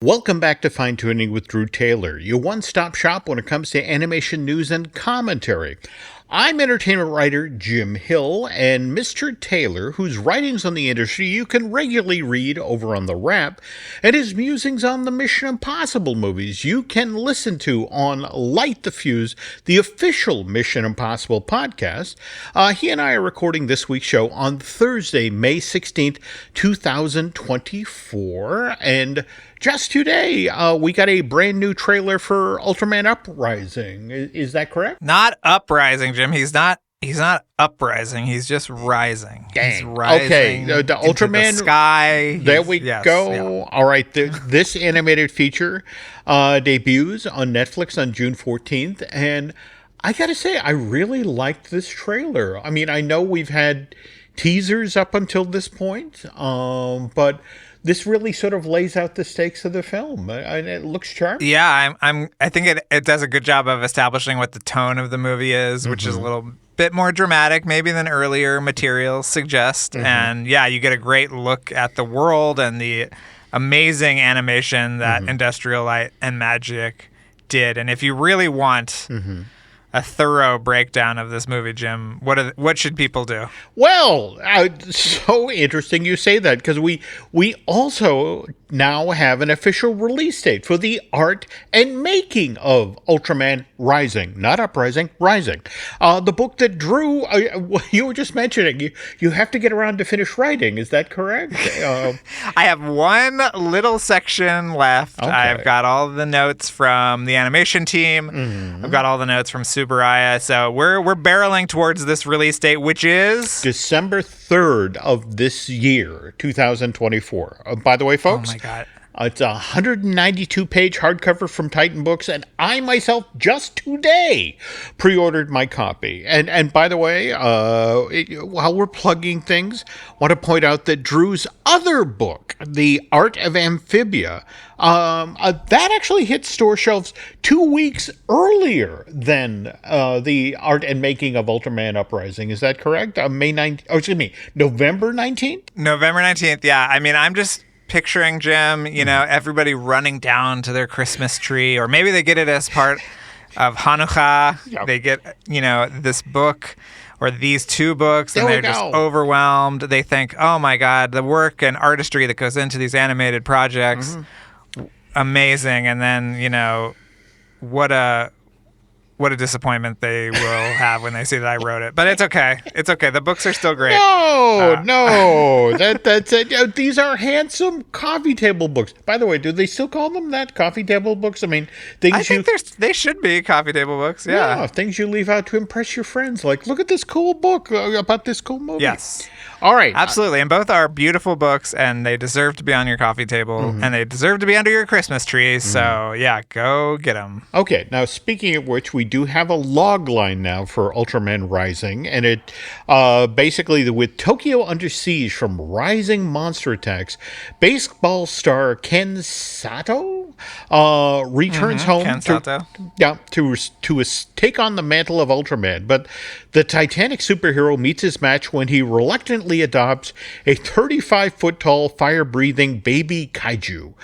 Welcome back to Fine Tuning with Drew Taylor, your one-stop shop when it comes to animation news and commentary. I'm entertainment writer Jim Hill, and Mr. Taylor, whose writings on the industry you can regularly read over on The Wrap, and his musings on the Mission Impossible movies you can listen to on Light the Fuse, the official Mission Impossible podcast. He and I are recording this week's show on Thursday, May 16th, 2024, and just today, we got a brand new trailer for Ultraman Uprising. Is that correct? Not uprising, Jim. He's not uprising. He's just rising. Dang. He's rising. Okay, the Ultraman the sky. There we go. Yeah. All right, this animated feature debuts on Netflix on June 14th, and I gotta say, I really liked this trailer. I mean, I know we've had teasers up until this point, but this really sort of lays out the stakes of the film, and it looks charming. Yeah, I think it does a good job of establishing what the tone of the movie is, which is a little bit more dramatic maybe than earlier materials suggest. And yeah, you get a great look at the world and the amazing animation that Industrial Light and Magic did. And if you really want a thorough breakdown of this movie, Jim, what should people do? Well, so interesting you say that, because we also now have an official release date for the art and making of Ultraman Rising, not Uprising, Rising. The book that Drew, you were just mentioning, you have to get around to finish writing. Is that correct? I have one little section left. Okay. I've got all the notes from the animation team. I've got all the notes from Subaraya. So we're barreling towards this release date, which is December 3rd of this year, 2024. By the way, folks, oh my God. It's a 192-page hardcover from Titan Books, and I myself just today pre-ordered my copy. And by the way, while we're plugging things, I want to point out that Drew's other book, The Art of Amphibia, that actually hit store shelves 2 weeks earlier than The Art and Making of Ultraman Uprising. Is that correct? November 19th? November 19th, yeah. I mean, I'm just picturing, Jim, everybody running down to their Christmas tree, or maybe they get it as part of Hanukkah. Yep. They get, this book or these two books, and they're just overwhelmed. They think, oh my God, the work and artistry that goes into these animated projects, amazing. And then, what a disappointment they will have when they see that I wrote it. But it's okay. It's okay. The books are still great. No. That's it. These are handsome coffee table books. By the way, do they still call them that? Coffee table books? I mean, I think they should be coffee table books. Yeah. Things you leave out to impress your friends. Like, look at this cool book about this cool movie. Yes. All right. Absolutely. And both are beautiful books, and they deserve to be on your coffee table, and they deserve to be under your Christmas tree. So, yeah, go get them. Okay. Now, speaking of which, we do have a log line now for Ultraman Rising, and it basically, with Tokyo under siege from rising monster attacks, baseball star Ken Sato returns home to take on the mantle of Ultraman. But the Titanic superhero meets his match when he reluctantly adopts a 35-foot-tall, fire-breathing baby kaiju.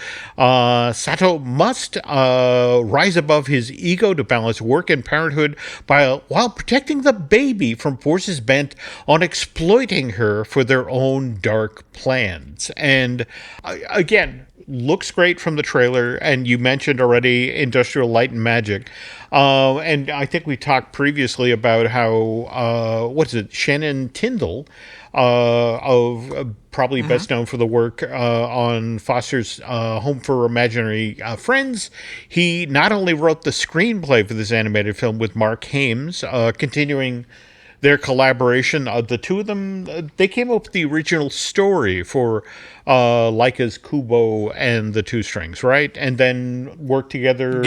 Sato must rise above his ego to balance work and parenthood while protecting the baby from forces bent on exploiting her for their own dark plans. And again, looks great from the trailer, and you mentioned already Industrial Light and Magic. And I think we talked previously about how, Shannon Tyndall, probably best known for the work on Foster's Home for Imaginary Friends. He not only wrote the screenplay for this animated film with Mark Hames, continuing their collaboration. The two of them, they came up with the original story for Laika's Kubo and the Two Strings, right? And then worked together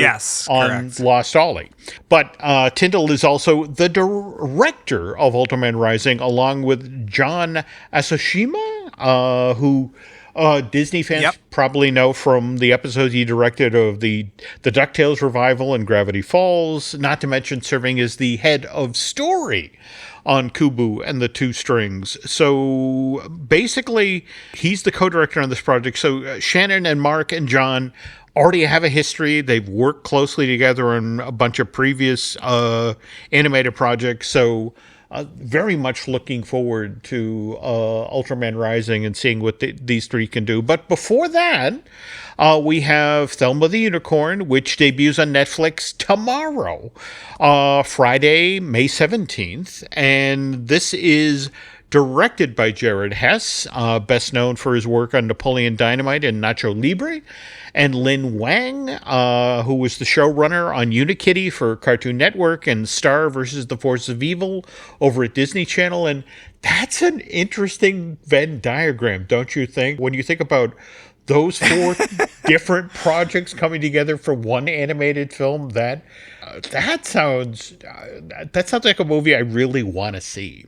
on correct. Lost Ollie. But Tyndall is also the director of Ultraman Rising, along with John Asoshima, who Disney fans probably know from the episodes he directed of the DuckTales revival and Gravity Falls, not to mention serving as the head of story on Kubo and the Two Strings. So basically, he's the co-director on this project. So Shannon and Mark and John already have a history. They've worked closely together on a bunch of previous animated projects. So very much looking forward to Ultraman Rising and seeing what these three can do. But before that, we have Thelma the Unicorn, which debuts on Netflix tomorrow, Friday, May 17th. And this is directed by Jared Hess, best known for his work on Napoleon Dynamite and Nacho Libre, and Lin Wang, who was the showrunner on Unikitty for Cartoon Network and Star versus the Forces of Evil over at Disney Channel. And that's an interesting Venn diagram, don't you think? When you think about those four different projects coming together for one animated film, that sounds like a movie I really want to see.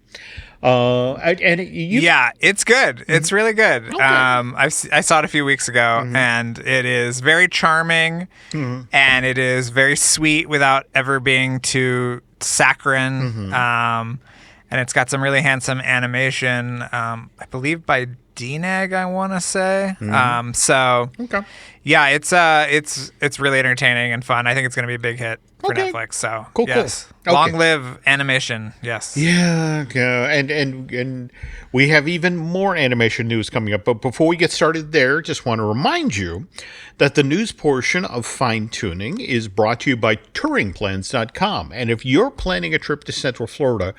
Yeah, it's good. It's really good. Okay. I saw it a few weeks ago, and it is very charming, and it is very sweet without ever being too saccharine. And it's got some really handsome animation, I believe by DNEG, I want to say. Yeah, it's really entertaining and fun. I think it's going to be a big hit for Netflix. So cool. Long live animation. Yes. Yeah. And we have even more animation news coming up. But before we get started there, just want to remind you that the news portion of Fine Tuning is brought to you by TouringPlans.com. And if you're planning a trip to Central Florida,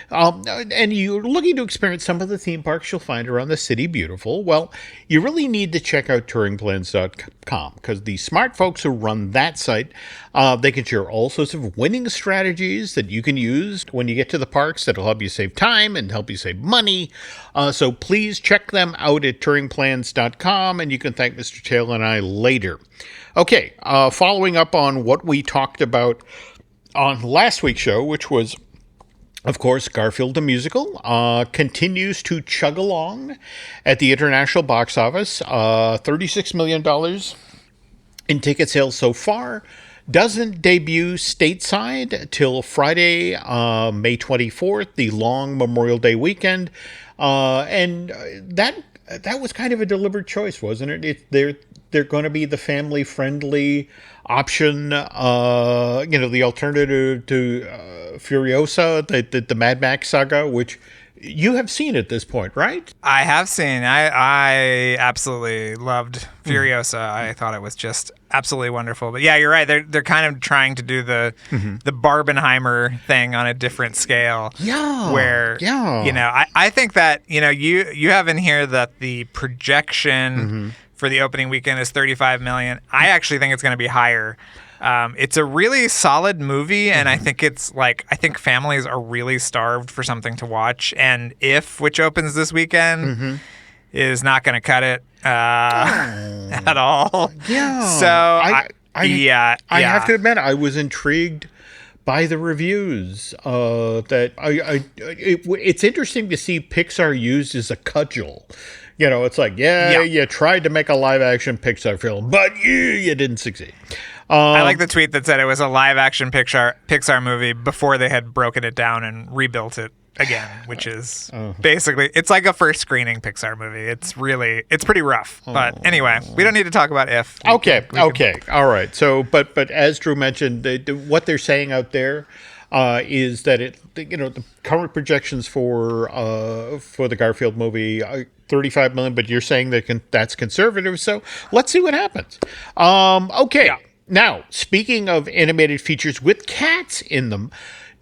and you're looking to experience some of the theme parks you'll find around the city beautiful, well, you really need to check out TouringPlans.com, because the smart folks who run that site, they can share all sorts of winning strategies that you can use when you get to the parks that'll help you save time and help you save money. So please check them out at TouringPlans.com, and you can thank Mr. Taylor and I later. Okay, following up on what we talked about on last week's show, which was, of course, Garfield the Musical, continues to chug along at the international box office. $36 million in ticket sales so far. Doesn't debut stateside till Friday, May 24th, the long Memorial Day weekend. And that was kind of a deliberate choice, wasn't it? They're going to be the family-friendly option, the alternative to Furiosa, the Mad Max saga, which you have seen at this point, right? I have seen. I absolutely loved Furiosa. I thought it was just absolutely wonderful. But yeah, you're right. They're kind of trying to do the Barbenheimer thing on a different scale. Yeah. Where I think that you have in here that the projection for the opening weekend is 35 million. I actually think it's going to be higher. It's a really solid movie, and I think I think families are really starved for something to watch. And which opens this weekend, is not going to cut it at all. Yeah. So I have to admit, I was intrigued by the reviews. It's interesting to see Pixar used as a cudgel. It's like, you tried to make a live-action Pixar film, but you didn't succeed. I like the tweet that said it was a live-action Pixar movie before they had broken it down and rebuilt it again, which is basically, it's like a first screening Pixar movie. It's pretty rough. But anyway, we don't need to talk about if. Okay. All right. So, but as Drew mentioned, what they're saying out there is that the current projections for the Garfield movie are 35 million, but you're saying that's conservative. So let's see what happens. Okay. Yeah. Now, speaking of animated features with cats in them,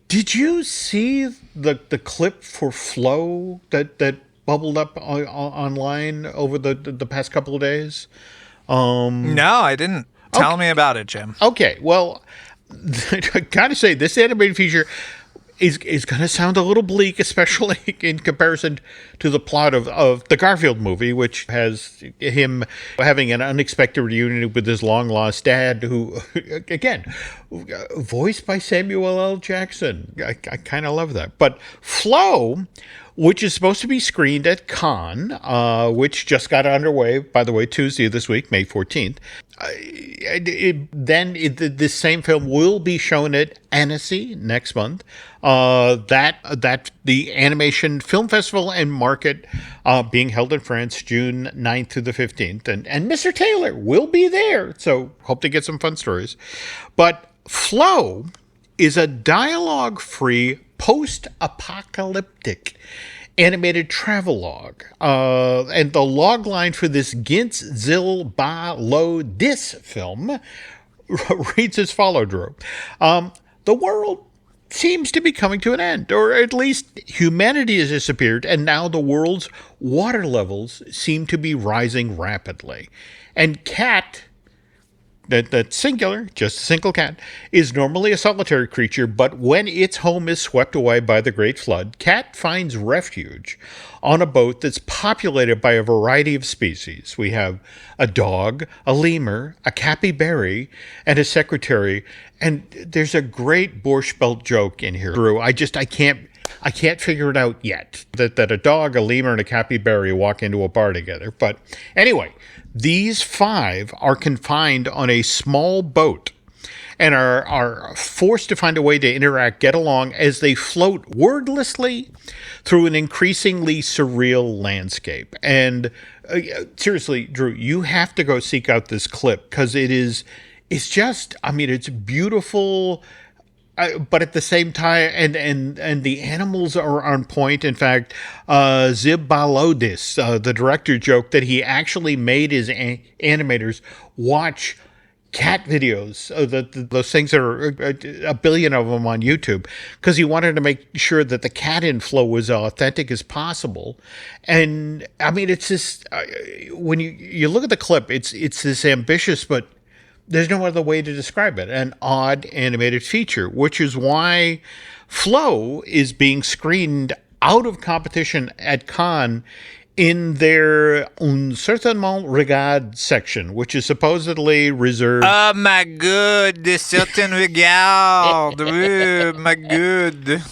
did you see the clip for Flo that bubbled up online over the past couple of days? No, I didn't. Tell me about it, Jim. Okay. Well, I gotta say, this animated feature is going to sound a little bleak, especially in comparison to the plot of the Garfield movie, which has him having an unexpected reunion with his long-lost dad, who, again, voiced by Samuel L. Jackson. I kind of love that. But Flo, which is supposed to be screened at Cannes, which just got underway, by the way, Tuesday of this week, May 14th, This same film will be shown at Annecy next month. That the Animation Film Festival and Market being held in France June 9th through the 15th. And Mr. Taylor will be there. So hope to get some fun stories. But Flow is a dialogue-free post-apocalyptic animated travelogue. And the log line for this Gintz Zil Ba Lo Dis film reads as follows, Drew. The world seems to be coming to an end, or at least humanity has disappeared, and now the world's water levels seem to be rising rapidly. And Cat, that singular, just a single cat, is normally a solitary creature, but when its home is swept away by the Great Flood, Cat finds refuge on a boat that's populated by a variety of species. We have a dog, a lemur, a capybara, and a secretary. And there's a great Borscht Belt joke in here, Drew. I can't figure it out yet. That a dog, a lemur, and a capybara walk into a bar together. But anyway, these 5 are confined on a small boat and are forced to find a way to interact, get along as they float wordlessly through an increasingly surreal landscape. And seriously, Drew, you have to go seek out this clip because it's beautiful. But at the same time, and the animals are on point. In fact, Zib Balodis, the director, joked that he actually made his animators watch cat videos, those things that are a billion of them on YouTube, because he wanted to make sure that the cat inflow was authentic as possible. And I mean, it's just when you look at the clip, it's this ambitious, but there's no other way to describe it, an odd animated feature, which is why Flow is being screened out of competition at Cannes in their Un Certainement Regard section, which is supposedly reserved. Oh my god, de certain regard. Oh my god.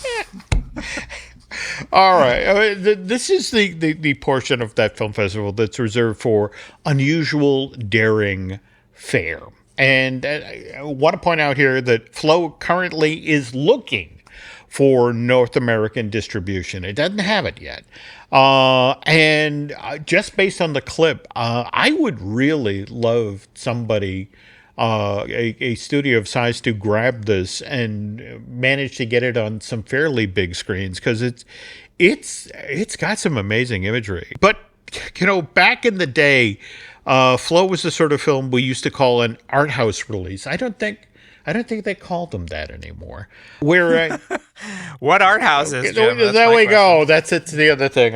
All right. This is the portion of that film festival that's reserved for unusual, daring fare. And I want to point out here that Flow currently is looking for North American distribution. It doesn't have it yet. And just based on the clip, I would really love somebody, a studio of size, to grab this and manage to get it on some fairly big screens, because it's got some amazing imagery. But, back in the day, Flow was the sort of film we used to call an art house release. I don't think they call them that anymore. Where what art houses? Jim? There we go. That's the other thing.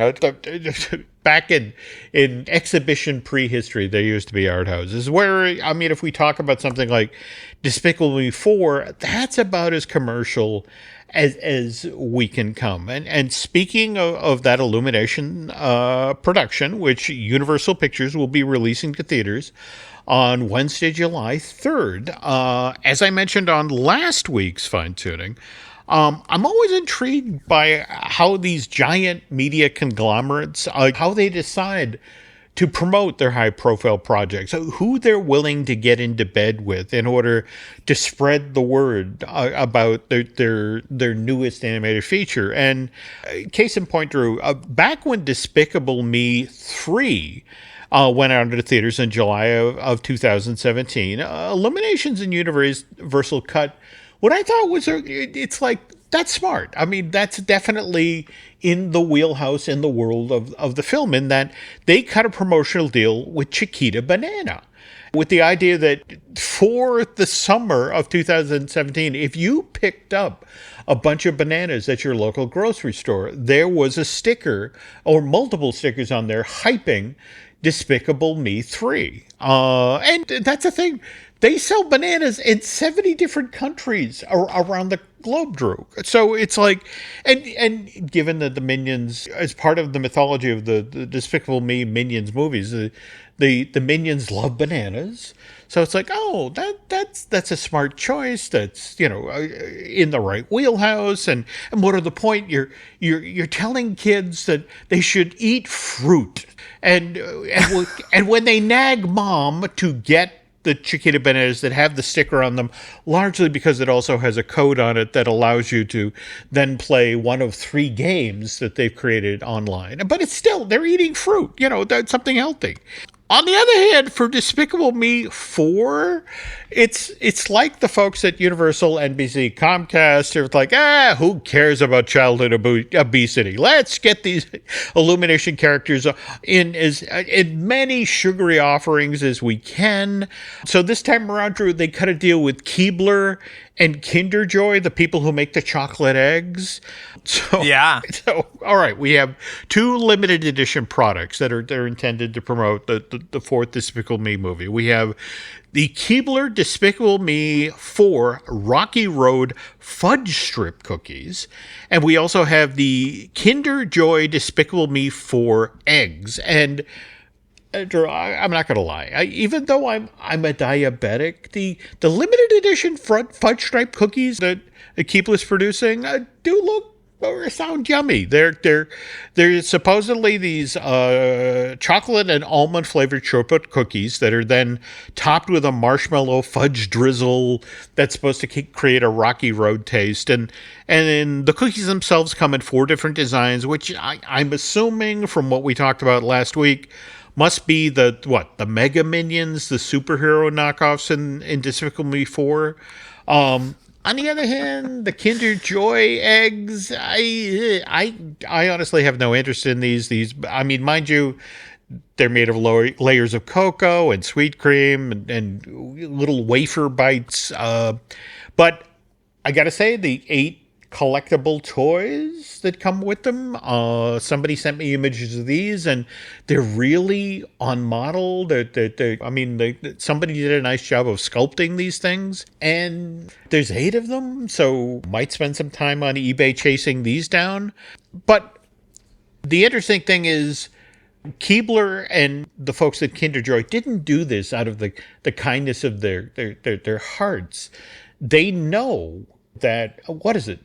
Back in exhibition prehistory, there used to be art houses. Where, I mean, if we talk about something like Despicable Me 4, that's about as commercial as we can come. And speaking of that Illumination production, which Universal Pictures will be releasing to theaters on Wednesday, July 3rd, as I mentioned on last week's Fine Tuning, I'm always intrigued by how these giant media conglomerates, how they decide to promote their high-profile projects, who they're willing to get into bed with in order to spread the word about their newest animated feature. And case in point, Drew, back when Despicable Me 3 went out into the theaters in July of 2017, Illuminations and Universal cut what I thought was, it's like, that's smart. I mean, that's definitely in the wheelhouse in the world of the film, in that they cut a promotional deal with Chiquita Banana, with the idea that for the summer of 2017, if you picked up a bunch of bananas at your local grocery store, there was a sticker or multiple stickers on there hyping Despicable Me 3. And that's the thing. They sell bananas in 70 different countries around the globe, Drew. So it's like, and given that the Minions, as part of the mythology of the Despicable Me Minions movies, the Minions love bananas. So it's like, oh, that's a smart choice. That's, in the right wheelhouse. And what are the point? You're telling kids that they should eat fruit. And when they nag mom to get the Chiquita Bananas that have the sticker on them, largely because it also has a code on it that allows you to then play one of 3 games that they've created online. But it's still, they're eating fruit, that's something healthy. On the other hand, for Despicable Me 4, it's like the folks at Universal, NBC, Comcast are like, who cares about childhood obesity? Let's get these Illumination characters in many sugary offerings as we can. So this time around, Drew, they cut a deal with Keebler and Kinder Joy, the people who make the chocolate eggs. So all right, we have 2 limited edition products that are intended to promote the 4th Despicable Me movie. We have the Keebler Despicable Me 4 Rocky Road Fudge Strip Cookies. And we also have the Kinder Joy Despicable Me 4 Eggs. And Drew, I'm not going to lie. Even though I'm a diabetic, the limited edition fudge stripe cookies that Keebler's producing do look or sound yummy. They're supposedly these chocolate and almond flavored shortbread cookies that are then topped with a marshmallow fudge drizzle that's supposed to create a Rocky Road taste. And then the cookies themselves come in 4 different designs, which I'm assuming from what we talked about last week must be the Mega Minions, the superhero knockoffs in Despicable Me 4. On the other hand, the Kinder Joy eggs, I honestly have no interest in these. I mean, mind you, they're made of layers of cocoa and sweet cream and little wafer bites. But I got to say, the 8 collectible toys that come with them, somebody sent me images of these, and they're really on model. Somebody did a nice job of sculpting these things, and there's 8 of them, so might spend some time on eBay chasing these down. But the interesting thing is, Keebler and the folks at Kinder Joy didn't do this out of the kindness of their hearts. They know that,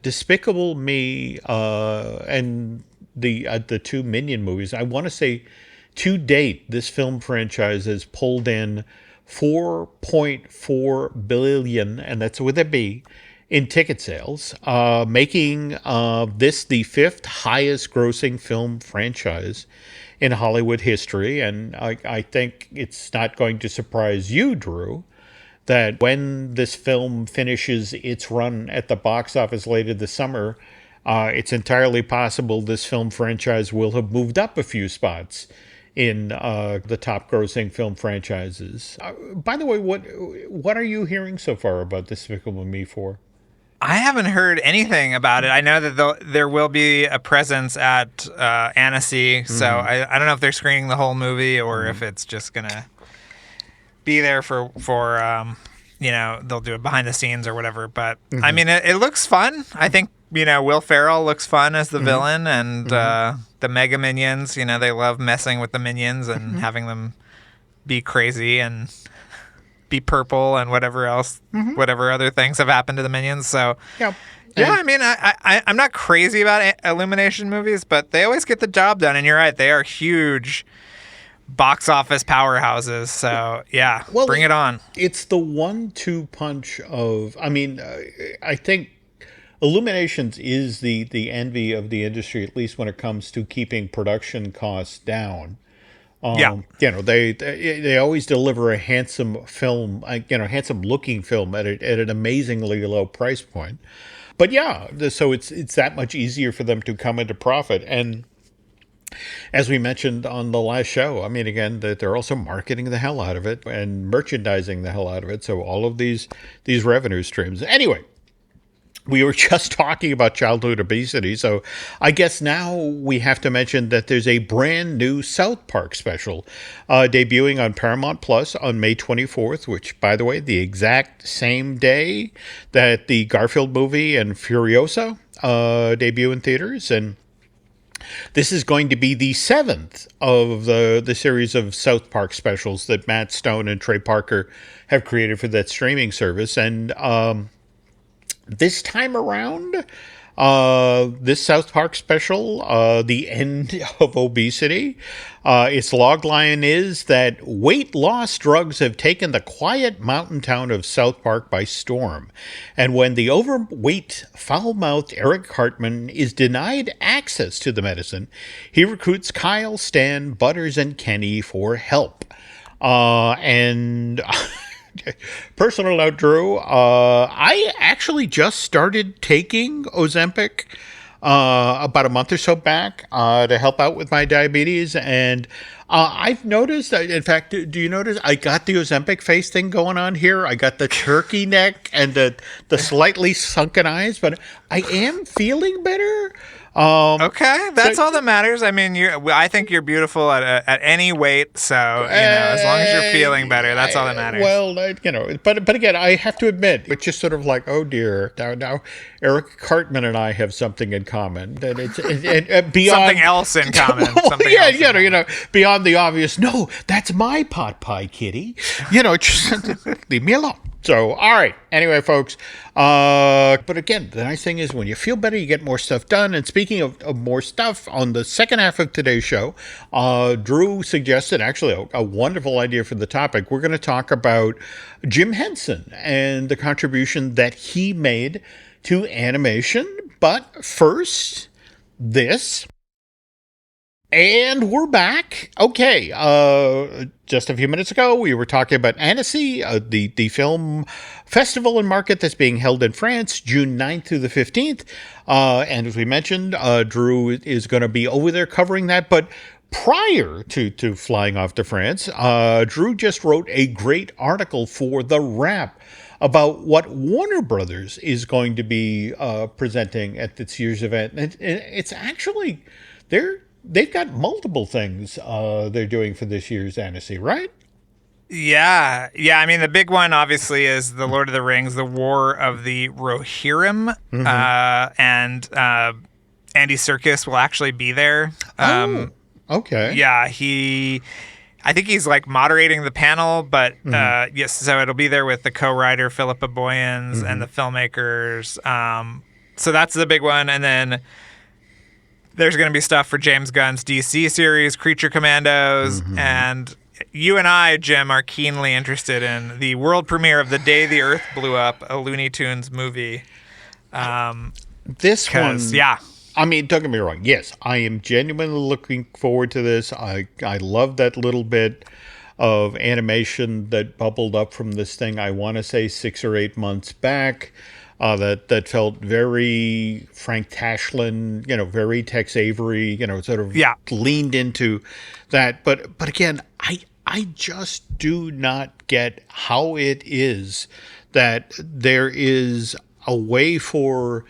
Despicable Me and the 2 Minion movies, I want to say to date, this film franchise has pulled in $4.4 billion, and that's with a B, in ticket sales, making this the 5th highest grossing film franchise in Hollywood history. And I think it's not going to surprise you, Drew, that when this film finishes its run at the box office later this summer, it's entirely possible this film franchise will have moved up a few spots in the top grossing film franchises. By the way, what are you hearing so far about Despicable Me 4? I haven't heard anything about it. I know that there will be a presence at Annecy, so I don't know if they're screening the whole movie or if it's just going to be there for they'll do it behind the scenes or whatever. But I mean, it looks fun. I think Will Ferrell looks fun as the villain, and the Mega Minions. They love messing with the minions and having them be crazy and be purple and whatever else, whatever other things have happened to the minions. So yeah. I mean, I'm not crazy about Illumination movies, but they always get the job done. And you're right, they are huge box office powerhouses. So yeah, bring it on. It's the 1-2 punch of, I think Illuminations is the envy of the industry, at least when it comes to keeping production costs down. They always deliver a handsome film, handsome looking film at an amazingly low price point. But so it's that much easier for them to come into profit. And as we mentioned on the last show, I mean, again, that they're also marketing the hell out of it and merchandising the hell out of it. So all of these revenue streams. Anyway, we were just talking about childhood obesity, so I guess now we have to mention that there's a brand new South Park special debuting on Paramount Plus on May 24th, which, by the way, the exact same day that the Garfield movie and Furiosa debut in theaters. And this is going to be the 7th of the series of South Park specials that Matt Stone and Trey Parker have created for that streaming service. And this time around, this South Park special, The End of Obesity, its logline is that weight loss drugs have taken the quiet mountain town of South Park by storm. And when the overweight, foul-mouthed Eric Cartman is denied access to the medicine, he recruits Kyle, Stan, Butters, and Kenny for help. And personal note, Drew, I actually just started taking Ozempic about a month or so back to help out with my diabetes. And I've noticed, in fact, do you notice I got the Ozempic face thing going on here? I got the turkey neck and the slightly sunken eyes, but I am feeling better. Okay, that's all that matters. I mean, I think you're beautiful at any weight, so as long as you're feeling better, that's all that matters. Well, but again, I have to admit, it's just sort of like, oh dear, now Eric Cartman and I have something in commmen, that it's beyond something else in common. Beyond the obvious. No, that's my pot pie, kitty. Just leave me alone. So, all right. Anyway, folks. But again, the nice thing is when you feel better, you get more stuff done. And speaking of more stuff, on the second half of today's show, Drew suggested actually a wonderful idea for the topic. We're going to talk about Jim Henson and the contribution that he made to animation. But first, this. And we're back. Okay, just a few minutes ago, we were talking about Annecy, the film festival and market that's being held in France, June 9th through the 15th. And as we mentioned, Drew is going to be over there covering that. But prior to flying off to France, Drew just wrote a great article for The Wrap about what Warner Brothers is going to be presenting at this year's event. And it's actually, they've got multiple things they're doing for this year's Annecy, right? Yeah. I mean, the big one obviously is the Lord of the Rings, the War of the Rohirrim, and Andy Serkis will actually be there. Okay. Yeah, I think he's like moderating the panel, but yes, so it'll be there with the co-writer Philippa Boyens and the filmmakers. So that's the big one, and then there's going to be stuff for James Gunn's DC series, Creature Commandos, and you and I, Jim, are keenly interested in the world premiere of The Day the Earth Blew Up, a Looney Tunes movie. This one, yeah. I mean, don't get me wrong. Yes, I am genuinely looking forward to this. I love that little bit of animation that bubbled up from this thing, I want to say 6 or 8 months back. That felt very Frank Tashlin, very Tex Avery, sort of leaned into that. But again, I just do not get how it is that there is a way for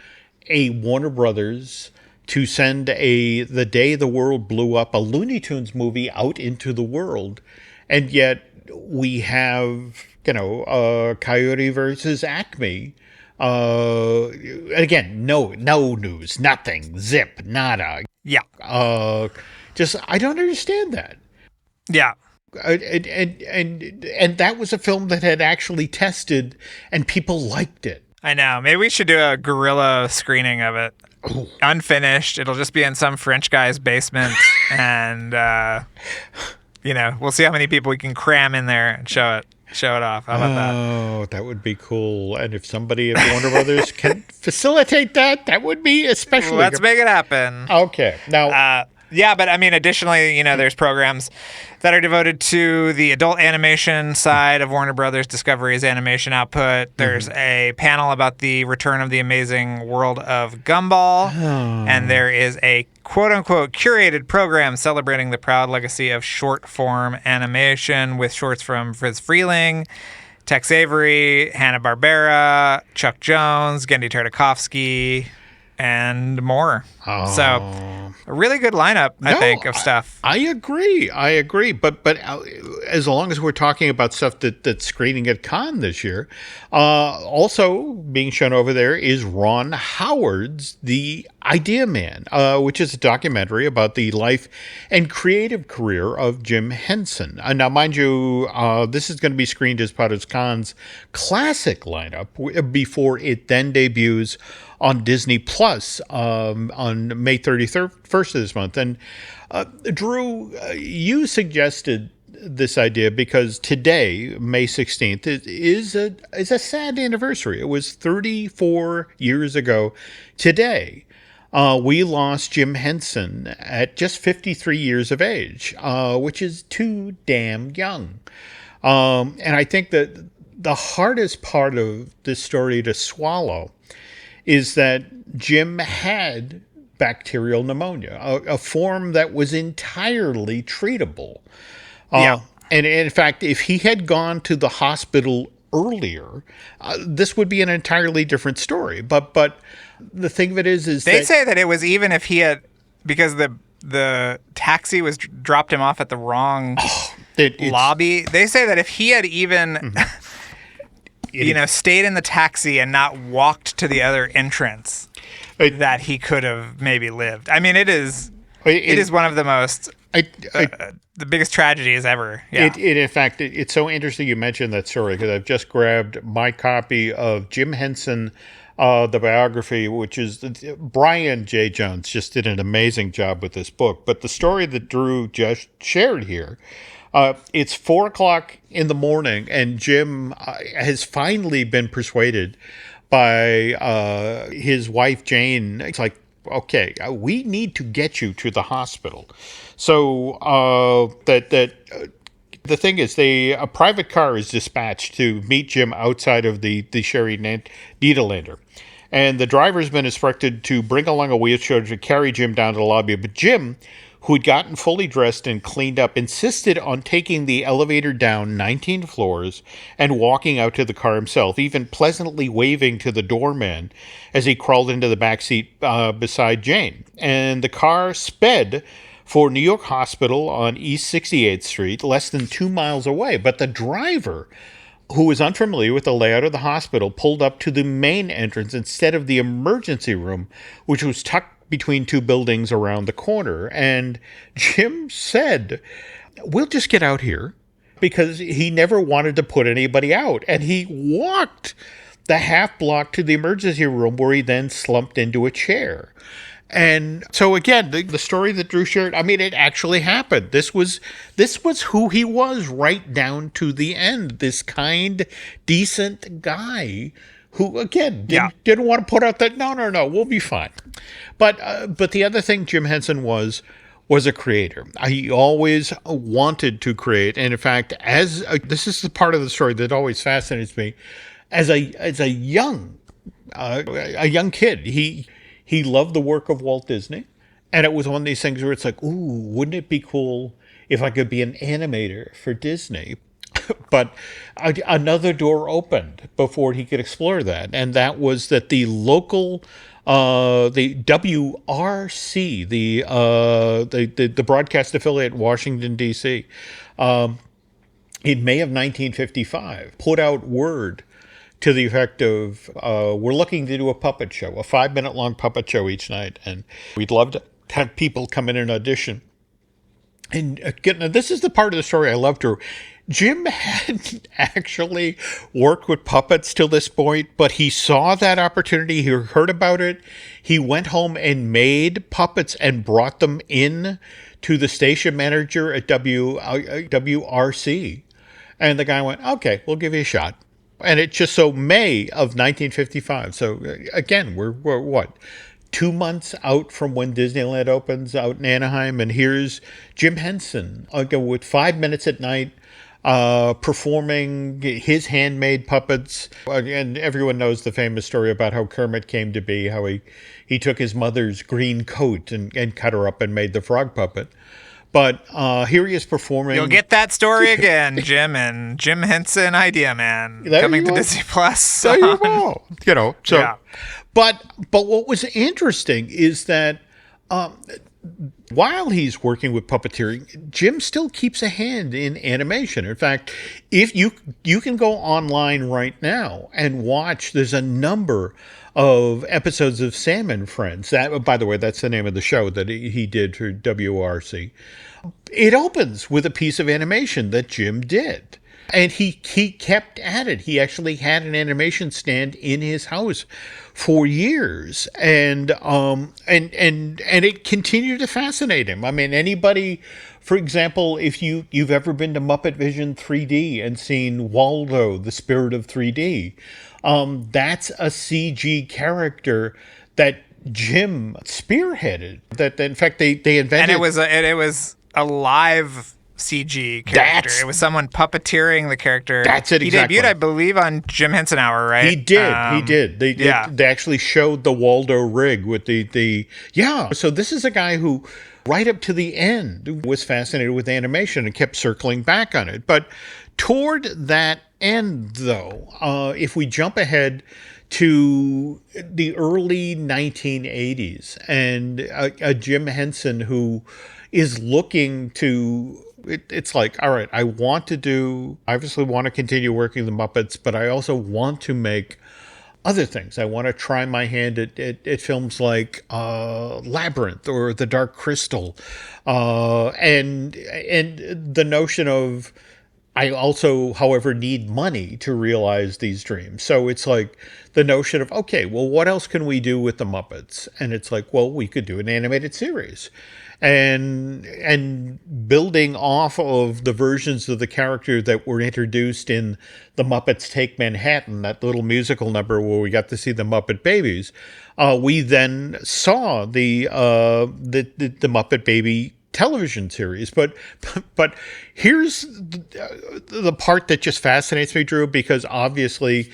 a Warner Brothers to send The Day the World Blew Up, a Looney Tunes movie, out into the world, and yet we have, Coyote versus Acme. Again, no news, nothing, zip, nada. Yeah. I don't understand that. Yeah. And that was a film that had actually tested and people liked it. I know. Maybe we should do a guerrilla screening of it. Ooh. Unfinished. It'll just be in some French guy's basement and, we'll see how many people we can cram in there and show it off. How about that? Oh, that would be cool. And if somebody at Warner Brothers can facilitate that would be especially... Let's make it happen. Okay. Now... yeah, but I mean, additionally, there's programs that are devoted to the adult animation side of Warner Brothers Discovery's animation output. There's a panel about the return of the amazing world of Gumball. And there is a quote-unquote curated program celebrating the proud legacy of short-form animation with shorts from Friz Freleng, Tex Avery, Hanna-Barbera, Chuck Jones, Gendy Tartakovsky, and more. So a really good lineup, I think, of stuff. I agree. But as long as we're talking about stuff that's screening at Cannes this year, also being shown over there is Ron Howard's The Idea Man, which is a documentary about the life and creative career of Jim Henson. Now, mind you, this is going to be screened as part of Cannes' classic lineup before it then debuts on Disney Plus on May 31st of this month. And Drew, you suggested this idea because today, May 16th, is a sad anniversary. It was 34 years ago today. We lost Jim Henson at just 53 years of age, which is too damn young. And I think that the hardest part of this story to swallow is that Jim had bacterial pneumonia, a form that was entirely treatable. And in fact, if he had gone to the hospital earlier, this would be an entirely different story. But the thing of it is they say that it was even if he had, because the taxi was dropped him off at the wrong lobby. They say that if he had even, stayed in the taxi and not walked to the other entrance, that he could have maybe lived. I mean, it is one of the most the biggest tragedies ever. Yeah. In fact, it's so interesting you mentioned that story because I've just grabbed my copy of Jim Henson, the biography, which is Brian J. Jones just did an amazing job with this book. But the story that Drew just shared here, it's 4:00 in the morning, and Jim has finally been persuaded by his wife Jane. It's like, okay, we need to get you to the hospital. So the thing is, a private car is dispatched to meet Jim outside of the Sherry Nederlander. And the driver's been instructed to bring along a wheelchair to carry Jim down to the lobby. But Jim, who had gotten fully dressed and cleaned up, insisted on taking the elevator down 19 floors and walking out to the car himself, even pleasantly waving to the doorman as he crawled into the back seat beside Jane. And the car sped for New York Hospital on East 68th Street, less than 2 miles away. But the driver, who was unfamiliar with the layout of the hospital, pulled up to the main entrance instead of the emergency room, which was tucked between two buildings around the corner. And Jim said, "We'll just get out here," because he never wanted to put anybody out. And he walked the half block to the emergency room, where he then slumped into a chair. And so again, the story that Drew shared, I mean, it actually happened. This was who he was right down to the end. This kind, decent guy who, again, didn't want to put out that, no, we'll be fine. But the other thing Jim Henson was a creator. He always wanted to create. And in fact, this is the part of the story that always fascinates me, as a young kid, he loved the work of Walt Disney. And it was one of these things where it's like, ooh, wouldn't it be cool if I could be an animator for Disney? But another door opened before he could explore that. And that was that the local, the WRC, the broadcast affiliate in Washington, D.C., in May of 1955, put out word to the effect of, we're looking to do a puppet show, a 5-minute-long puppet show each night, and we'd love to have people come in and audition. And again, this is the part of the story I love, Drew. Jim hadn't actually worked with puppets till this point, but he saw that opportunity. He heard about it. He went home and made puppets and brought them in to the station manager at WRC. And the guy went, okay, we'll give you a shot. And it just so May of 1955. So again, we're what? 2 months out from when Disneyland opens out in Anaheim. And here's Jim Henson with 5 minutes at night, performing his handmade puppets. And everyone knows the famous story about how Kermit came to be, how he took his mother's green coat and cut her up and made the frog puppet. But here he is performing. You'll get that story again, Jim, and Jim Henson Idea Man coming to Disney Plus. There you go. So, yeah. But what was interesting is that while he's working with puppeteering, Jim still keeps a hand in animation. In fact, if you can go online right now and watch, there's a number of episodes of Sam and Friends. That, by the way, that's the name of the show that he did for WRC. It opens with a piece of animation that Jim did. And he kept at it. He actually had an animation stand in his house for years, and it continued to fascinate him. I mean, anybody, for example, if you've ever been to Muppet Vision 3D and seen Waldo, the Spirit of 3D, that's a CG character that Jim spearheaded. That in fact they invented, and it was a live CG character. It was someone puppeteering the character. That's it, exactly. He debuted, I believe, on Jim Henson Hour, right? He did. They actually showed the Waldo rig with the yeah. So this is a guy who, right up to the end, was fascinated with animation and kept circling back on it. But toward that end, though, if we jump ahead to the early 1980s and a Jim Henson who is looking to, it's like, all right, I obviously want to continue working the Muppets, but I also want to make other things. I want to try my hand at films like Labyrinth or The Dark Crystal, and the notion of, I also, however, need money to realize these dreams. So it's like the notion of, okay, well, what else can we do with the Muppets? And it's like, well, we could do an animated series. And building off of the versions of the character that were introduced in The Muppets Take Manhattan, that little musical number where we got to see the Muppet Babies, we then saw the Muppet Baby television series. But here's the part that just fascinates me, Drew, because obviously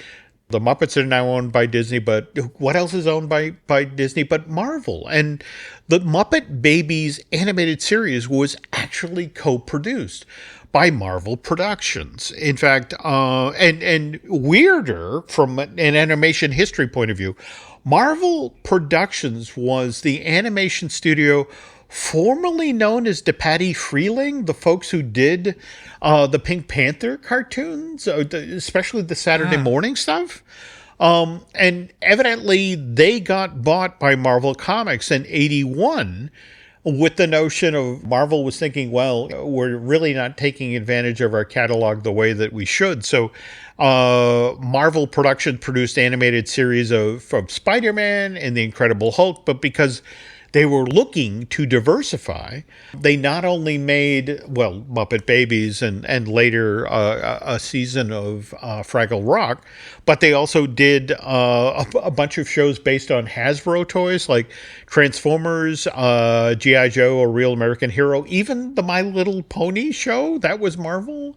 the Muppets are now owned by Disney, but what else is owned by Disney but Marvel? And the Muppet Babies animated series was actually co-produced by Marvel Productions. In fact, and weirder from an animation history point of view, Marvel Productions was the animation studio formerly known as DePatie Freeling, the folks who did the Pink Panther cartoons, especially the Saturday morning stuff. And evidently they got bought by Marvel Comics in 1981 with the notion of Marvel was thinking, well, we're really not taking advantage of our catalog the way that we should. So Marvel Productions produced animated series from Spider-Man and the Incredible Hulk, but because they were looking to diversify, they not only made, well, Muppet Babies and later a season of Fraggle Rock, but they also did a bunch of shows based on Hasbro toys like Transformers, G.I. Joe, A Real American Hero, even the My Little Pony show, that was Marvel.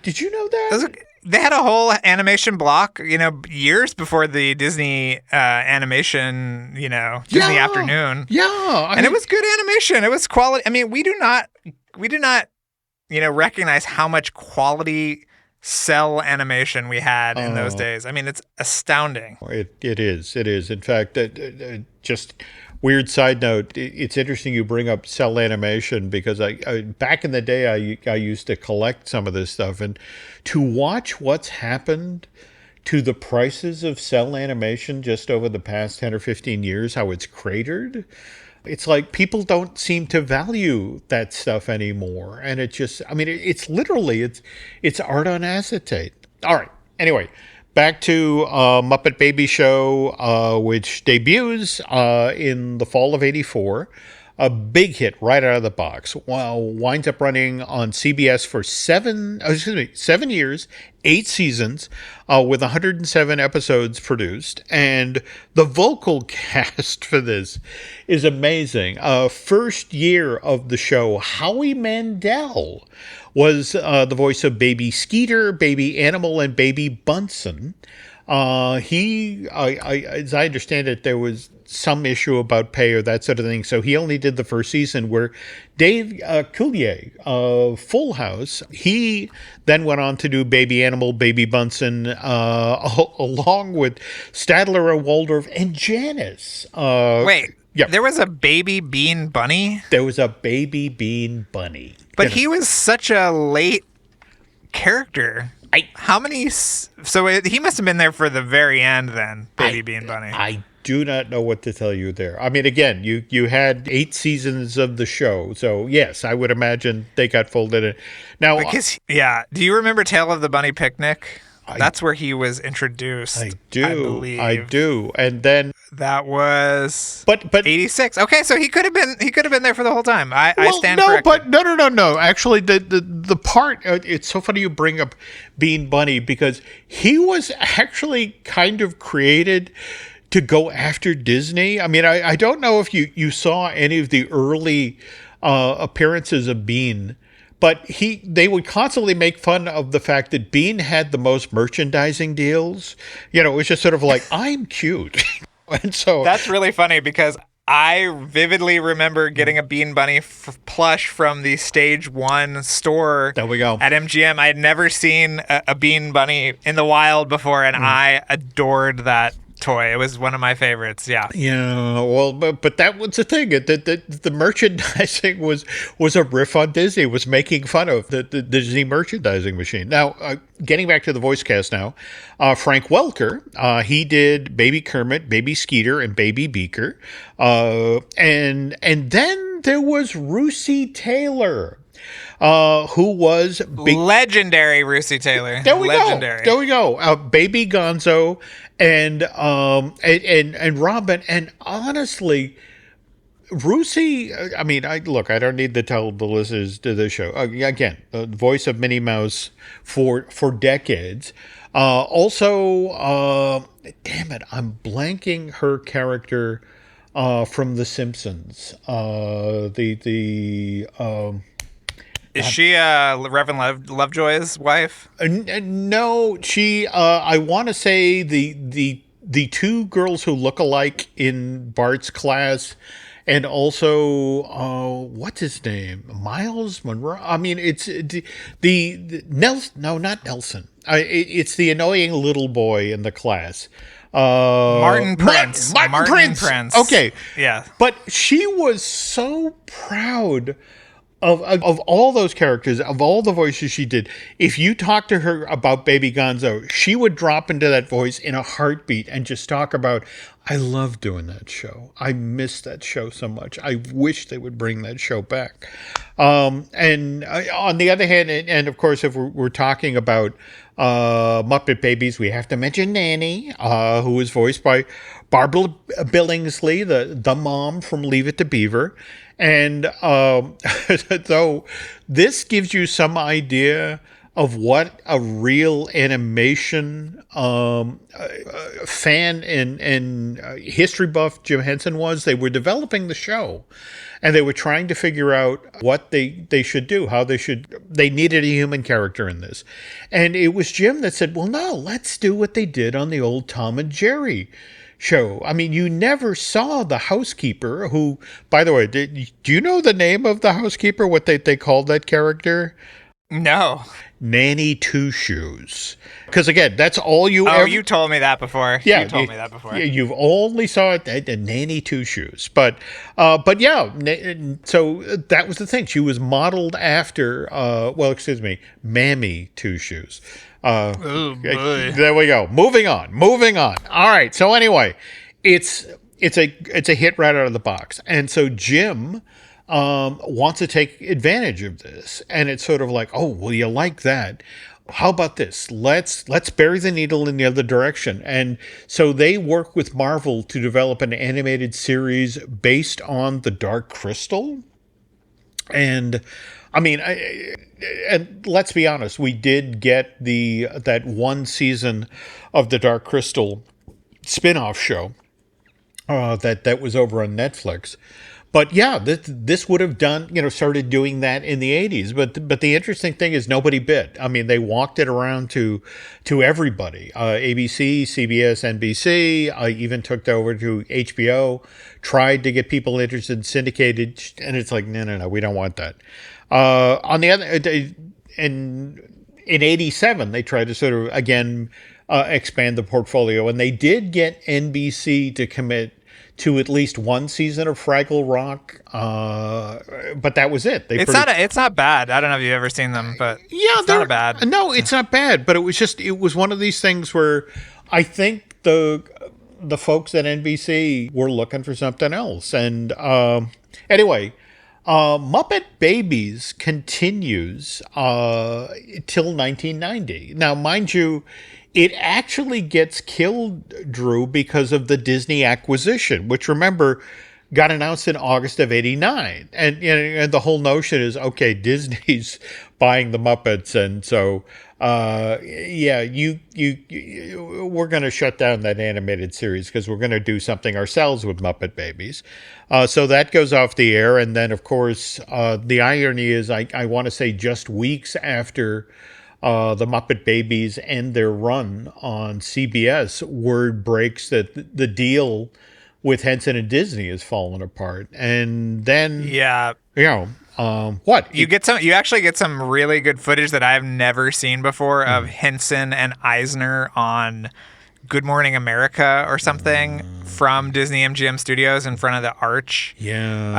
Did you know that? They had a whole animation block, years before the Disney animation, Disney Afternoon. Yeah. It was good animation. It was quality. I mean, we do not, recognize how much quality cell animation we had in those days. I mean, it's astounding. It is. In fact, just weird side note, it's interesting you bring up cell animation because I back in the day I used to collect some of this stuff, and to watch what's happened to the prices of cell animation just over the past 10 or 15 years, how it's cratered. It's like people don't seem to value that stuff anymore. And it just, I mean, it's literally, it's art on acetate. All right. Anyway, back to Muppet Baby Show, which debuts in the fall of '84. A big hit right out of the box. Winds up running on CBS for 7 years, 8 seasons, with 107 episodes produced. And the vocal cast for this is amazing. First year of the show, Howie Mandel was the voice of Baby Skeeter, Baby Animal, and Baby Bunsen. As I understand it, there was some issue about pay or that sort of thing, so he only did the first season, where Dave Coulier of Full House, he then went on to do Baby Animal, Baby Bunsen, along with Statler and Waldorf and Janice. Wait, there was a Baby Bean Bunny? There was a Baby Bean Bunny. But he was such a late character. How many? He must have been there for the very end then, Baby Bean Bunny. I do not know what to tell you there. I mean, again, you had 8 seasons of the show, so yes, I would imagine they got folded in. Now, do you remember Tale of the Bunny Picnic? That's where he was introduced. I do. I believe. And then that was but 86. Okay, so he could have been there for the whole time. I stand corrected. But no. Actually, the part it's so funny you bring up Bean Bunny because he was actually kind of created to go after Disney. I mean, I don't know if you saw any of the early appearances of Bean. But they would constantly make fun of the fact that Bean had the most merchandising deals. You know, it was just sort of like, I'm cute. And so that's really funny because I vividly remember getting a Bean Bunny plush from the Stage 1 store there we go. At MGM. I had never seen a Bean Bunny in the wild before, and I adored that toy. It was one of my favorites. Yeah. Well, but that was the thing. The merchandising was a riff on Disney. It was making fun of the Disney merchandising machine. Now, getting back to the voice cast now, Frank Welker, he did Baby Kermit, Baby Skeeter, and Baby Beaker. And then there was Russi Taylor. Who was legendary Russi Taylor. There we go. Baby Gonzo and Robin. And honestly, Russi, I mean, I don't need to tell the listeners to the show. Again, the voice of Minnie Mouse for decades. Also, damn it, I'm blanking her character from The Simpsons. Is she Reverend Lovejoy's wife? No, she. I want to say the two girls who look alike in Bart's class, and also what's his name, Miles Monroe. I mean, it's the Nelson. No, not Nelson. It's the annoying little boy in the class. Martin Prince. Martin Prince. Okay. Yeah. But she was so proud of all those characters, of all the voices she did. If you talk to her about Baby Gonzo, she would drop into that voice in a heartbeat and just talk about, I love doing that show. I miss that show so much. I wish they would bring that show back. And on the other hand, and of course, if we're talking about Muppet Babies, we have to mention Nanny, who was voiced by Barbara Billingsley, the mom from Leave It to Beaver. And so this gives you some idea of what a real animation fan and history buff Jim Henson was. They were developing the show, and they were trying to figure out what they should do, how they needed a human character in this. And it was Jim that said, well, no, let's do what they did on the old Tom and Jerry show. I mean, you never saw the housekeeper who, by the way, do you know the name of the housekeeper, what they called that character? No. Nanny Two Shoes. Because again, that's all you ever... you told me that before. Yeah, you told me that before. You've only saw it at Nanny Two Shoes. But yeah, so that was the thing. She was modeled after, Mammy Two Shoes. Oh, boy. There we go. Moving on. All right. So anyway, it's a hit right out of the box. And so Jim wants to take advantage of this. And it's sort of like, oh, well, you like that. How about this? Let's bury the needle in the other direction. And so they work with Marvel to develop an animated series based on the Dark Crystal. And I mean, and let's be honest, we did get that one season of the Dark Crystal spin-off show that was over on Netflix. But yeah, this would have started doing that in the 80s. But the interesting thing is nobody bit. I mean, they walked it around to everybody. ABC, CBS, NBC, even took it over to HBO, tried to get people interested in syndicated, and it's like, no, we don't want that. On the other, in 87, they tried to sort of, again, expand the portfolio, and they did get NBC to commit to at least one season of Fraggle Rock, but that was it. It's not bad. I don't know if you've ever seen them, but yeah, it's not bad. No, it's not bad, but it was one of these things where I think the folks at NBC were looking for something else, and anyway. Muppet Babies continues till 1990. Now, mind you, it actually gets killed, Drew, because of the Disney acquisition, which, remember, got announced in August of '89. And the whole notion is, okay, Disney's buying the Muppets, and so we're going to shut down that animated series because we're going to do something ourselves with Muppet Babies. So that goes off the air, and then of course the irony is, I want to say just weeks after the Muppet Babies end their run on CBS, word breaks that the deal with Henson and Disney has fallen apart, and then what? You actually get some really good footage that I've never seen before of Henson and Eisner on Good Morning America or something from Disney MGM Studios in front of the Arch. Yeah.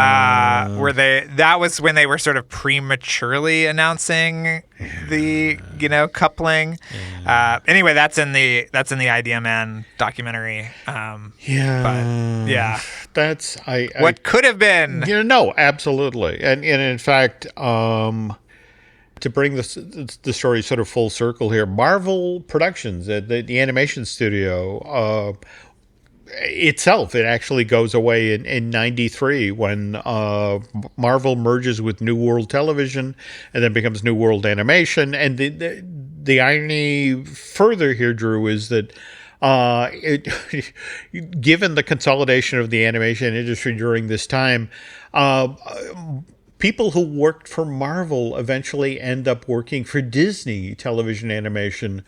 That was when they were sort of prematurely announcing the, coupling. Yeah. Anyway, that's in the IDMN documentary. That's what could have been. No, absolutely. And in fact, to bring the story sort of full circle here, Marvel Productions, the animation studio itself, it actually goes away in '93 when Marvel merges with New World Television and then becomes New World Animation. And the irony further here, Drew, is that given the consolidation of the animation industry during this time, people who worked for Marvel eventually end up working for Disney television animation,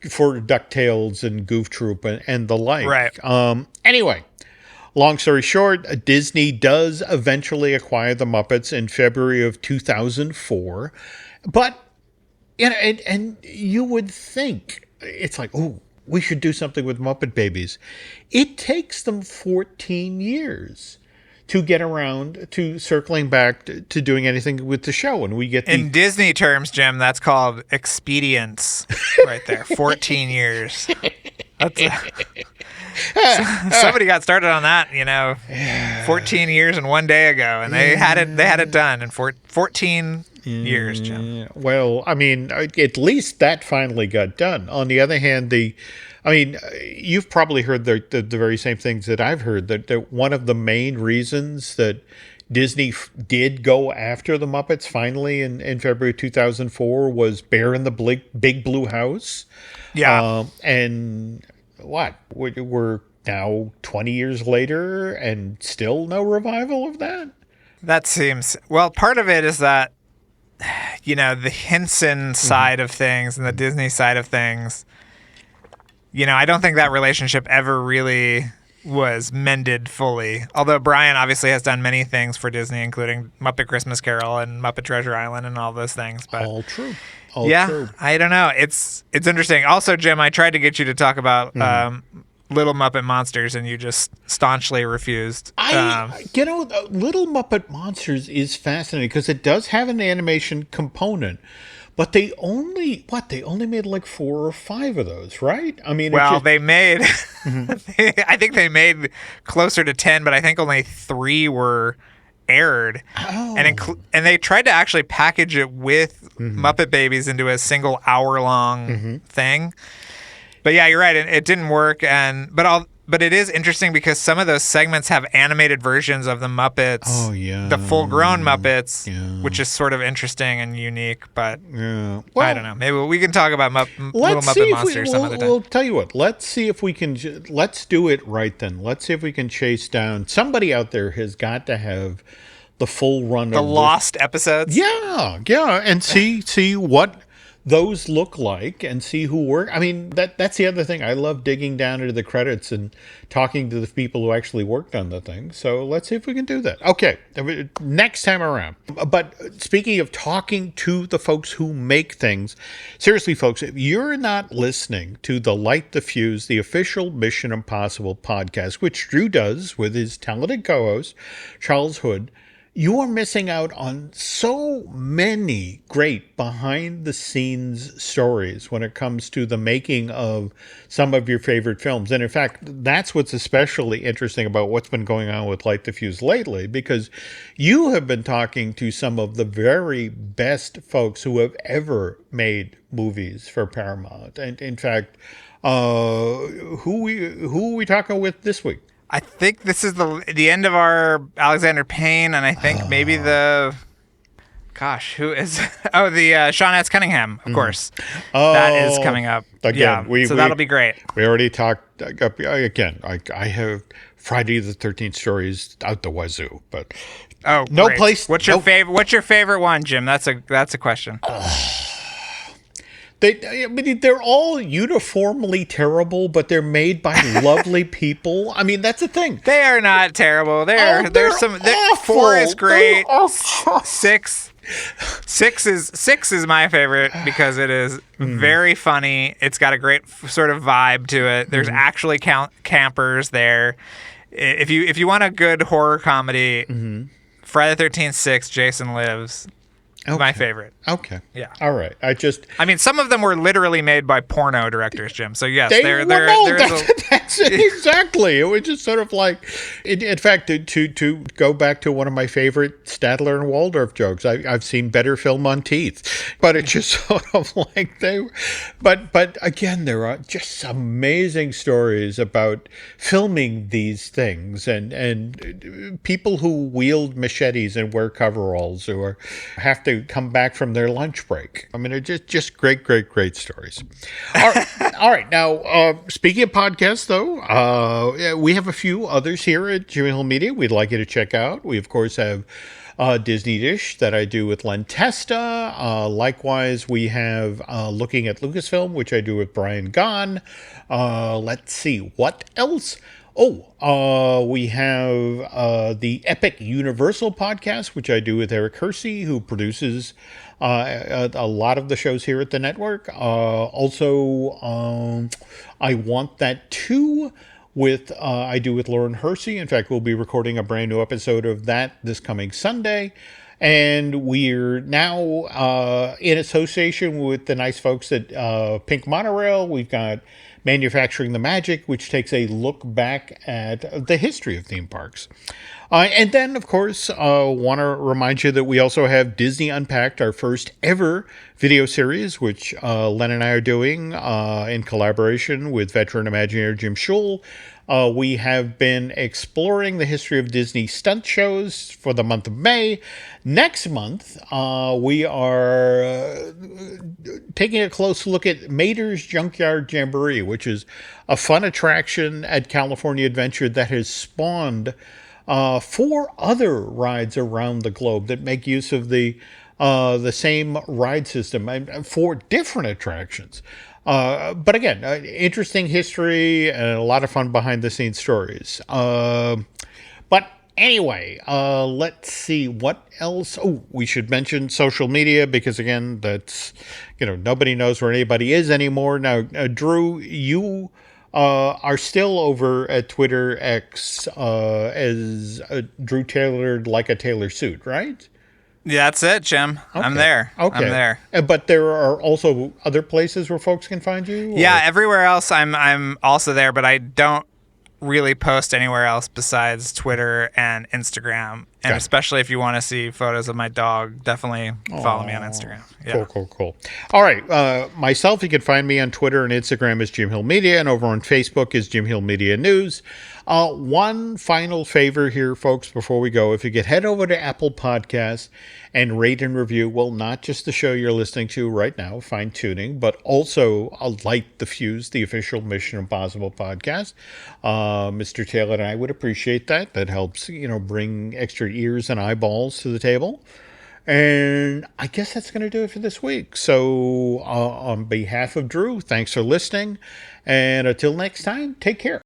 for DuckTales and Goof Troop and the like. Right. Anyway, long story short, Disney does eventually acquire the Muppets in February of 2004. But, and you would think, it's like, oh, we should do something with Muppet Babies. It takes them 14 years to get around to circling back to doing anything with the show. And we get in Disney terms, Jim, that's called expedience right there. 14 years. Somebody got started on that, 14 years and one day ago, and they had it done in 14 years, Jim. Well, I mean, at least that finally got done. On the other hand, you've probably heard the very same things that I've heard, that one of the main reasons that Disney did go after the Muppets finally in February 2004 was Bear in the Big Blue House. Yeah. And what? We're now 20 years later and still no revival of that? That seems... Well, part of it is that, the Henson side of things and the Disney side of things... I don't think that relationship ever really was mended fully. Although Brian obviously has done many things for Disney, including Muppet Christmas Carol and Muppet Treasure Island and all those things. But all true. True. I don't know. It's interesting. Also, Jim, I tried to get you to talk about Little Muppet Monsters, and you just staunchly refused. Little Muppet Monsters is fascinating because it does have an animation component. But they only made like 4 or 5 of those, right? I mean, they made, I think they made closer to 10, but I think only 3 were aired. Oh. And they tried to actually package it with Muppet Babies into a single hour-long thing. But yeah, you're right. It didn't work. But it is interesting because some of those segments have animated versions of the Muppets. Oh, yeah. The full-grown Muppets, which is sort of interesting and unique. But well, I don't know. Maybe we can talk about Little Muppet Monsters some other time. We'll tell you what. Let's see if we can... Let's do it right then. Let's see if we can chase down... Somebody out there has got to have the full run of... The lost episodes? Yeah. And see what those look like and see who worked. I mean, that's the other thing. I love digging down into the credits and talking to the people who actually worked on the thing. So let's see if we can do that. Okay, next time around. But speaking of talking to the folks who make things, seriously, folks, if you're not listening to the Light the Fuse, the official Mission Impossible podcast, which Drew does with his talented co-host, Charles Hood, you are missing out on so many great behind-the-scenes stories when it comes to the making of some of your favorite films. And in fact, that's what's especially interesting about what's been going on with Light the Fuse lately, because you have been talking to some of the very best folks who have ever made movies for Paramount. And in fact, who are we talking with this week? I think this is the end of our Alexander Payne, and I think maybe who is? Oh, the Sean S. Cunningham, of course. That is coming up. Again, yeah, that'll be great. We already talked again. I have Friday the 13th stories out the wazoo, but no great. place. What's your favorite? What's your favorite one, Jim? That's a question. They're all uniformly terrible, but they're made by lovely people. I mean, that's the thing. They are not terrible. There's some. Awful. 4 is great. 6 is my favorite because it is very funny. It's got a great sort of vibe to it. There's actually campers there. If you want a good horror comedy, Friday the 13th, 6, Jason Lives. Okay. My favorite. Okay. Yeah. All right. I mean, some of them were literally made by porno directors, Jim. So yes, that's it exactly. It was just sort of like, in fact, to go back to one of my favorite Statler and Waldorf jokes. I've seen better film on teeth, but it's just sort of like but again, there are just some amazing stories about filming these things and people who wield machetes and wear coveralls or have to come back from their lunch break. I mean, they're just great stories. All right. Now, speaking of podcasts, though, we have a few others here at Jim Hill Media we'd like you to check out. We, of course, have Disney Dish that I do with Len Testa. Likewise, we have Looking at Lucasfilm, which I do with Brian Gahn. Let's see, what else? We have the Epic Universal podcast, which I do with Eric Hersey, who produces a lot of the shows here at the network. Also, I Want That Too, I do with Lauren Hersey. In fact, we'll be recording a brand new episode of that this coming Sunday. And we're now in association with the nice folks at Pink Monorail. We've got Manufacturing the Magic, which takes a look back at the history of theme parks. And then, of course, want to remind you that we also have Disney Unpacked, our first ever video series, which Len and I are doing in collaboration with veteran Imagineer Jim Schul. We have been exploring the history of Disney stunt shows for the month of May. Next month, we are taking a close look at Mater's Junkyard Jamboree, which is a fun attraction at California Adventure that has spawned 4 other rides around the globe that make use of the same ride system, 4 different attractions. But again, interesting history and a lot of fun behind-the-scenes stories. But anyway, let's see what else. Oh, we should mention social media because, again, that's, nobody knows where anybody is anymore. Now, Drew, you are still over at Twitter X as Drew Tailored Like a Tailor Suit, right? Yeah, that's it, Jim. Okay. I'm there. Okay. I'm there. But there are also other places where folks can find you? Or? Yeah, everywhere else I'm also there, but I don't really post anywhere else besides Twitter and Instagram. And especially if you want to see photos of my dog, definitely follow me on Instagram. Yeah. Cool. All right. Myself, you can find me on Twitter and Instagram as Jim Hill Media, and over on Facebook is Jim Hill Media News. One final favor here, folks, before we go. If you could head over to Apple Podcasts and rate and review, well, not just the show you're listening to right now, Fine Tuning, but also Light the Fuse, the official Mission Impossible podcast. Mr. Taylor and I would appreciate that. That helps, bring extra ears and eyeballs to the table. And I guess that's going to do it for this week. So, on behalf of Drew, thanks for listening. And until next time, take care.